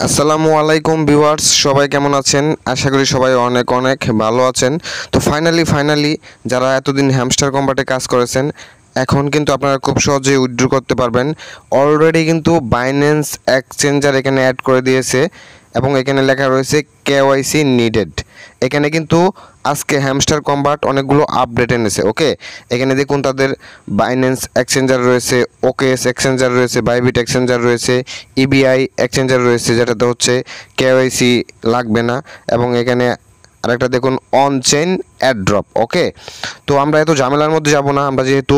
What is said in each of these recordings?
আসসালামু আলাইকুম ভিউয়ার্স, সবাই কেমন আছেন? আশা করি সবাই অনেক অনেক ভালো আছেন। তো ফাইনালি যারা এতদিন হ্যামস্টার কম্বাটে কাজ করেছেন, এখন কিন্তু আপনারা খুব সহজেই উইথড্র করতে পারবেন। অলরেডি কিন্তু বাইন্যান্স এক্সচেঞ্জার এখানে অ্যাড করে দিয়েছে এবং এখানে লেখা রয়েছে কেওয়াইসি নিডেড। এখানে কিন্তু আজকে হ্যামস্টার কম্বাট অনেকগুলো আপডেট এনেছে। ওকে, এখানে দেখুন তাদের বাইন্যান্স এক্সচেঞ্জার রয়েছে, ওকেএস এক্সচেঞ্জার রয়েছে, বাইবিট এক্সচেঞ্জার রয়েছে, ইবিআই এক্সচেঞ্জার রয়েছে, যেটাতে হচ্ছে কেওয়াইসি লাগবে না। এবং এখানে আরেকটা দেখুন অন চেইন অ্যাড্রপ। ওকে, তো আমরা এত ঝামেলার মধ্যে যাব না। আমরা যেহেতু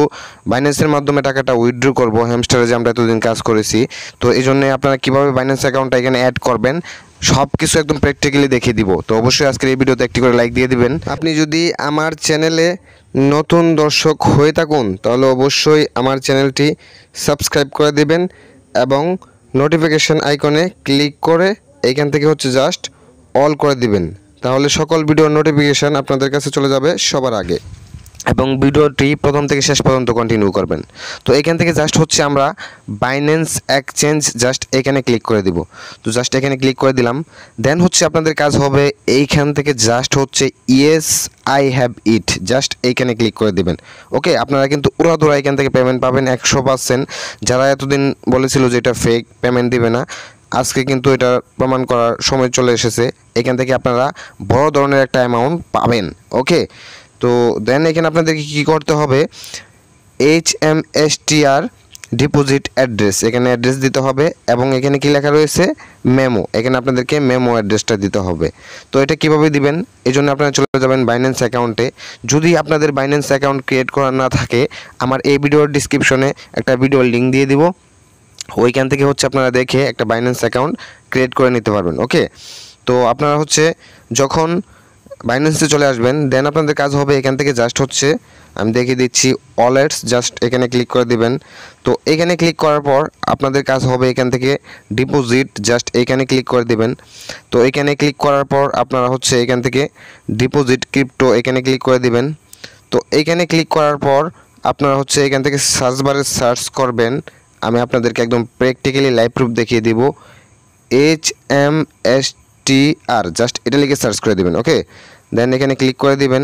বাইন্যান্সের মাধ্যমে টাকাটা উইথড্র করব, হ্যামস্টারে যে আমরা এতদিন কাজ করেছি, তো এই জন্য আপনারা কীভাবে বাইন্যান্স অ্যাকাউন্টটা এখানে অ্যাড করবেন সব কিছু একদম প্র্যাকটিক্যালি দেখিয়ে দিব। তো অবশ্যই আজকের এই ভিডিওতে একটি করে লাইক দিয়ে দিবেন। আপনি যদি আমার চ্যানেলে নতুন দর্শক হয়ে থাকুন তাহলে অবশ্যই আমার চ্যানেলটি সাবস্ক্রাইব করে দিবেন এবং নোটিফিকেশান আইকনে ক্লিক করে এইখান থেকে হচ্ছে জাস্ট অল করে দিবেন। তাহলে সকল ভিডিওর নোটিফিকেশান আপনাদের কাছে চলে যাবে সবার আগে, এবং ভিডিওটি প্রথম থেকে শেষ পর্যন্ত কন্টিনিউ করবেন। তো এখান থেকে জাস্ট হচ্ছে আমরা বাইন্যান্স এক্সচেঞ্জ জাস্ট এখানে ক্লিক করে দিব। তো জাস্ট এখানে ক্লিক করে দিলাম। দেন হচ্ছে আপনাদের কাজ হবে এইখান থেকে জাস্ট হচ্ছে yes I have it, just এইখানে ক্লিক করে দিবেন। ওকে, আপনারা কিন্তু উড়াধুরা এখান থেকে পেমেন্ট পাবেন 100%। যারা এতদিন বলেছিল যে এটা ফেক পেমেন্ট দিবে না, আজকে কিন্তু এটা প্রমাণ করার সময় চলে এসেছে। এখান থেকে আপনারা বড় ধরনের একটা অ্যামাউন্ট পাবেন। ওকে, তো দেন এখানে আপনাদেরকে কী করতে হবে, HMSTR ডিপোজিট অ্যাড্রেস, এখানে অ্যাড্রেস দিতে হবে এবং এখানে কি লেখা রয়েছে মেমো, এখানে আপনাদেরকে মেমো অ্যাড্রেসটা দিতে হবে। তো এটা কিভাবে দিবেন, এই জন্য আপনারা চলে যাবেন বাইন্যান্স অ্যাকাউন্টে। যদি আপনাদের বাইন্যান্স অ্যাকাউন্ট ক্রিয়েট করা না থাকে, আমার এই ভিডিওর ডিসক্রিপশনে একটা ভিডিওর লিঙ্ক দিয়ে দিব, ওইখান থেকে হচ্ছে আপনারা দেখে একটা বাইন্যান্স অ্যাকাউন্ট ক্রিয়েট করে নিতে পারবেন। ওকে, তো আপনারা হচ্ছে যখন বাইন্যান্সে চলে আসবেন, দেন আপনাদের কাজ হবে এখান থেকে জাস্ট হচ্ছে আমি দেখিয়ে দিচ্ছি ওয়ালেটস, জাস্ট এখানে ক্লিক করে দিবেন। তো এখানে ক্লিক করার পর আপনাদের কাজ হবে এখান থেকে ডিপোজিট, জাস্ট এখানে ক্লিক করে দিবেন। তো এখানে ক্লিক করার পর আপনারা হচ্ছে এখান থেকে ডিপোজিট ক্রিপ্টো এখানে ক্লিক করে দিবেন। তো এইখানে ক্লিক করার পর আপনারা হচ্ছে এখান থেকে সার্চ বারে সার্চ করবেন। আমি আপনাদেরকে একদম প্র্যাকটিক্যালি লাইভ প্রুফ দেখিয়ে দিব। HMSTR, জাস্ট এটা লিখে সার্চ করে দিবেন। ওকে, দেন এখানে ক্লিক করে দিবেন।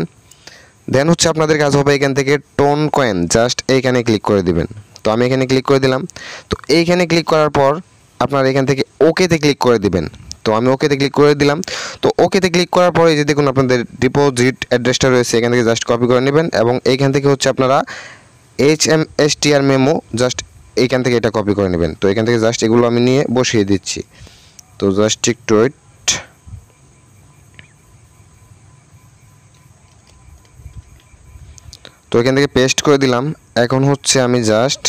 দেন হচ্ছে আপনাদের কাজ হবে এখান থেকে টোন কয়েন, জাস্ট এইখানে ক্লিক করে দিবেন। তো আমি এখানে ক্লিক করে দিলাম। তো এইখানে ক্লিক করার পর আপনারা এখান থেকে ওকেতে ক্লিক করে দিবেন। তো আমি ওকেতে ক্লিক করে দিলাম। তো ওকেতে ক্লিক করার পরে এই যে দেখুন আপনাদের ডিপোজিট অ্যাড্রেসটা রয়েছে, এখান থেকে জাস্ট কপি করে নেবেন এবং এইখান থেকে হচ্ছে আপনারা HMSTR মেমো, জাস্ট এইখান থেকে এটা কপি করে নেবেন। তো এখান থেকে জাস্ট এগুলো আমি নিয়ে বসিয়ে দিচ্ছি। তো জাস্ট একটু ওয়েট। তো এখান থেকে পেস্ট করে দিলাম। এখন হচ্ছে আমি জাস্ট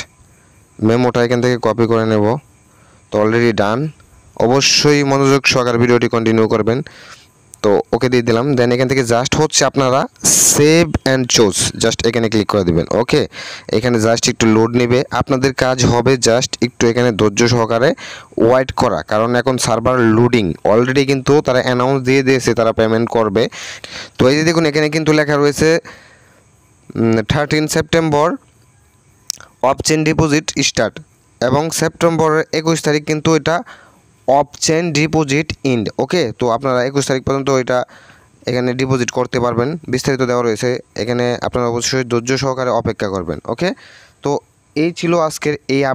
মেমোটা এখান থেকে কপি করে নেব। তো অলরেডি ডান। অবশ্যই মনোযোগ সহকারে ভিডিওটি কন্টিনিউ করবেন। তো ওকে দিয়ে দিলাম। দেন এখান থেকে জাস্ট হচ্ছে আপনারা সেভ অ্যান্ড চুজ, জাস্ট এখানে ক্লিক করে দেবেন। ওকে, এখানে জাস্ট একটু লোড নেবে। আপনাদের কাজ হবে জাস্ট একটু এখানে ধৈর্য সহকারে ওয়েট করা, কারণ এখন সার্ভার লোডিং। অলরেডি কিন্তু তারা অ্যানাউন্স দিয়ে দিয়েছে তারা পেমেন্ট করবে। তো এই যে দেখুন এখানে কিন্তু লেখা রয়েছে 13 September of chain deposit start, এবং সেপ্টেম্বরের 21 তারিখ কিন্তু এটা অফ চেইন ডিপোজিট ইন্ড। ওকে, তো আপনারা 21 তারিখ পর্যন্ত এটা এখানে ডিপোজিট করতে পারবেন, বিস্তারিত দেওয়া রয়েছে এখানে। আপনারা অবশ্যই ধৈর্য সহকারে অপেক্ষা করবেন। ওকে, তো এই ছিল আজকের এই